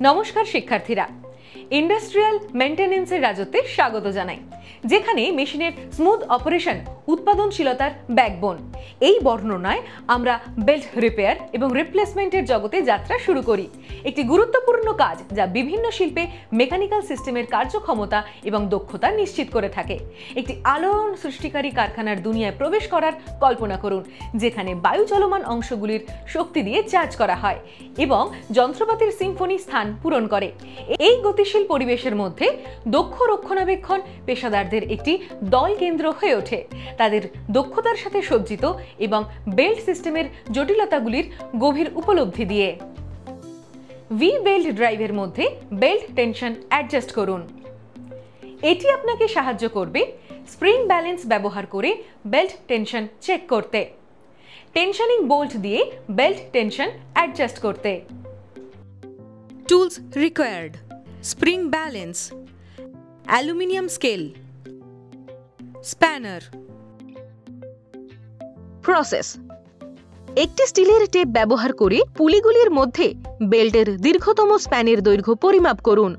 নমস্কার শিক্ষার্থীরা, ইন্ডাস্ট্রিয়াল মেইনটেনেন্সের রাজত্বে স্বাগত জানাই, যেখানে মেশিনের স্মুথ অপারেশন উৎপাদনশীলতার ব্যাকবোন। এই বর্ণনায় আমরা বেল্ট রিপেয়ার এবং রিপ্লেসমেন্টের জগতে যাত্রা শুরু করি, একটি গুরুত্বপূর্ণ কাজ যা বিভিন্ন শিল্পে মেকানিক্যাল সিস্টেমের কার্যক্ষমতা এবং দক্ষতা নিশ্চিত করে থাকে। একটি আলোড়ন সৃষ্টিকারী কারখানার দুনিয়ায় প্রবেশ করার কল্পনা করুন, যেখানে বায়ু চলমান অংশগুলির শক্তি দিয়ে চার্জ করা হয় এবং যন্ত্রপাতির সিম্ফনি স্থান পূরণ করে। এই গতিশীল পরিবেশের মধ্যে দক্ষ রক্ষণাবেক্ষণ পেশাদারদের একটি দল কেন্দ্র হয়ে ওঠে, তাদের দক্ষতার সাথে সজ্জিত এবং বেল্ট সিস্টেমের জটিলতাগুলির গভীর উপলব্ধি দিয়ে। ভি বেল্ট ড্রাইভের মধ্যে বেল্ট টেনশন অ্যাডজাস্ট করুন। এটি আপনাকে সাহায্য করবে স্প্রিং ব্যালেন্স ব্যবহার করে বেল্ট টেনশন চেক করতে, টেনশনিং বোল্ট দিয়ে বেল্ট টেনশন অ্যাডজাস্ট করতে। Tools required: spring balance, aluminium scale, spanner. Process: একটি স্টিলের টেপ ব্যবহার করে পুলিগুলির মধ্যে বেল্টের দীর্ঘতম স্প্যানের দৈর্ঘ্য পরিমাপ করুন।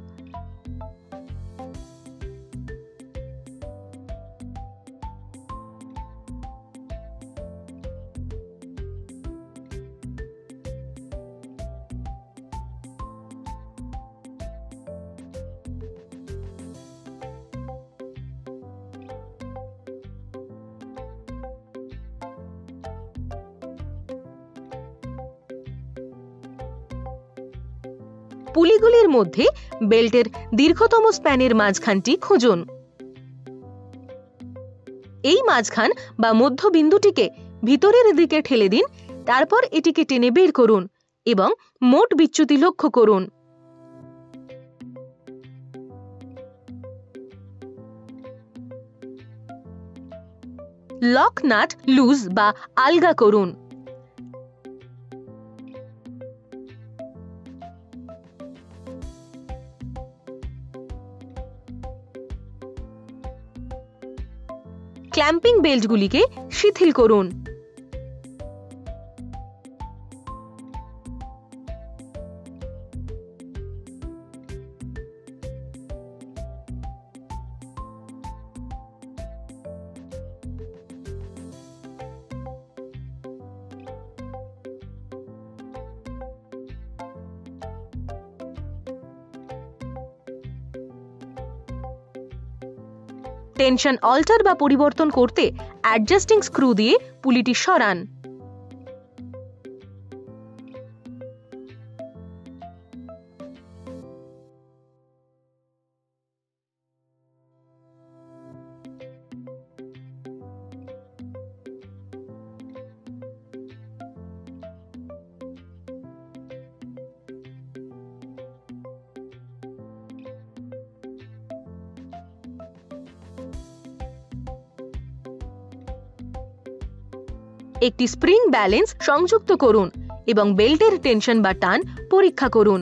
পুলিগুলির মধ্যে বেল্টের দীর্ঘতম স্প্যানের মাঝখানটি খুঁজুন। এই মাঝখান বা মধ্যবিন্দুটিকে ভিতরের দিকে ঠেলে দিন, তারপর এটিকে টেনে বের করুন এবং মোট বিচ্যুতি লক্ষ্য করুন। লক নাট লুজ বা আলগা করুন। ক্ল্যাম্পিং বেল্টগুলিকে শিথিল করুন। টেনশন অল্টার বা পরিবর্তন করতে অ্যাডজাস্টিং স্ক্রু দিয়ে পুলিটি সরান। একটি স্প্রিং ব্যালেন্স সংযুক্ত করুন এবং বেল্টের টেনশন বা টান পরীক্ষা করুন।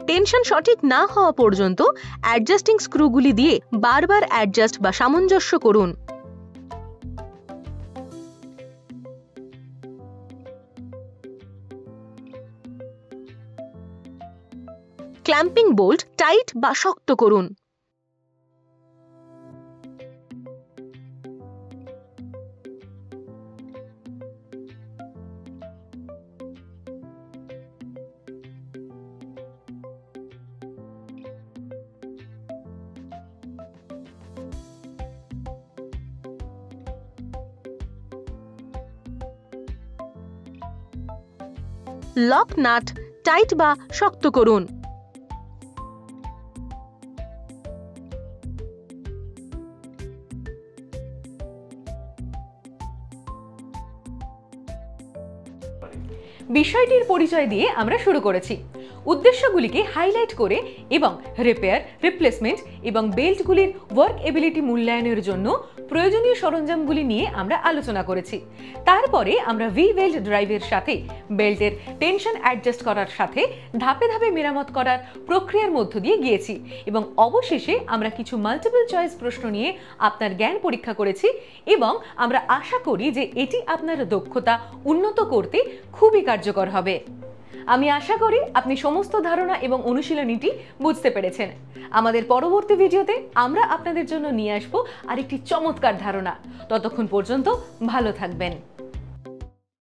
টেনশন সঠিক না হওয়া পর্যন্ত অ্যাডজাস্টিং স্ক্রুগুলি দিয়ে বারবার অ্যাডজাস্ট বা সামঞ্জস্য করুন। ক্ল্যাম্পিং বোল্ট টাইট বা শক্ত করুন। লক নাট টাইট বা শক্ত করুন। বিষয়টির পরিচয় দিয়ে আমরা শুরু করেছি। উদ্দেশ্যগুলিকে হাইলাইট করে এবং রিপেয়ার, রিপ্লেসমেন্ট এবং বেল্টগুলির ওয়ার্ক এবিলিটি মূল্যায়নের জন্য প্রয়োজনীয় সরঞ্জামগুলি নিয়ে আমরা আলোচনা করেছি। তারপরে আমরা ভি ওয়েল্ড ড্রাইভের সাথে বেল্টের টেনশন অ্যাডজাস্ট করার সাথে ধাপে ধাপে মেরামত করার প্রক্রিয়ার মধ্য দিয়ে গিয়েছি এবং অবশেষে আমরা কিছু মাল্টিপল চয়েস প্রশ্ন নিয়ে আপনার জ্ঞান পরীক্ষা করেছি এবং আমরা আশা করি যে এটি আপনার দক্ষতা উন্নত করতে খুবই কার্যকর হবে। আমি আশা করি আপনি সমস্ত ধারণা এবং অনুশীলনীটি বুঝতে পেরেছেন। আমাদের পরবর্তী ভিডিওতে আমরা আপনাদের জন্য নিয়ে আসবো আরেকটি চমৎকার ধারণা। ততক্ষণ পর্যন্ত ভালো থাকবেন।